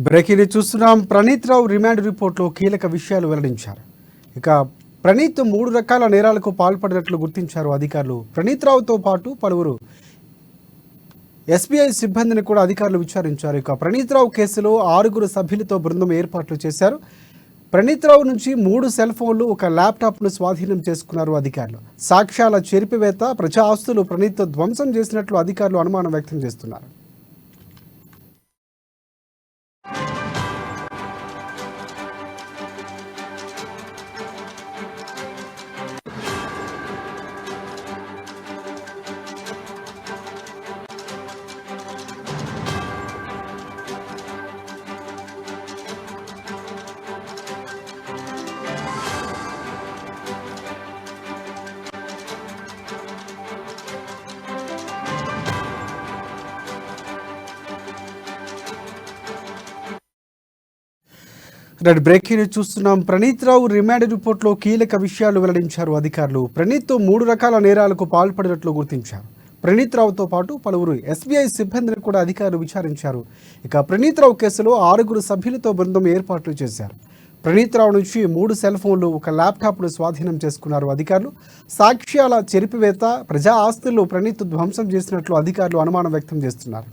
Breaking చూస్తున్నాం. ప్రణీత్ రావు remand రిపోర్ట్లో కీలక విషయాలు వెల్లడించారు. ఇక ప్రణీత్ 3 రకాల నేరాలకు పాల్పడినట్లు గుర్తించారు అధికారులు. ప్రణీత్ రావుతో పాటు పలువురు ఎస్బీఐ సిబ్బందిని కూడా అధికారులు విచారించారు. ఇక ప్రణీత్ రావు కేసులో 6 సభ్యులతో బృందం ఏర్పాట్లు చేశారు. ప్రణీత్ రావు నుంచి 3 సెల్ ఫోన్లు, ఒక ల్యాప్టాప్ను స్వాధీనం చేసుకున్నారు అధికారులు. సాక్ష్యాల చెరిపివేత, ప్రజా ఆస్తులు ప్రణీత్ ధ్వంసం చేసినట్లు అధికారులు అనుమానం వ్యక్తం చేస్తున్నారు. బ్రేకింగ్ చూస్తున్నాం. ప్రణీత్ రావు రిమాండ్ రిపోర్ట్లో కీలక విషయాలు వెల్లడించారు అధికారులు. ప్రణీత్ 3 రకాల నేరాలకు పాల్పడినట్లు గుర్తించారు. ప్రణీత్ రావుతో పాటు పలువురు ఎస్బీఐ సిబ్బందిని కూడా అధికారులు విచారించారు. ఇక ప్రణీత్ రావు కేసులో 6 సభ్యులతో బృందం ఏర్పాట్లు చేశారు. ప్రణీత్ రావు నుంచి 3 సెల్ ఫోన్లు, ఒక ల్యాప్టాప్ను స్వాధీనం చేసుకున్నారు అధికారులు. సాక్ష్యాల చెరిపివేత, ప్రజా ఆస్తులు ప్రణీత్ ధ్వంసం చేసినట్లు అధికారులు అనుమానం వ్యక్తం చేస్తున్నారు.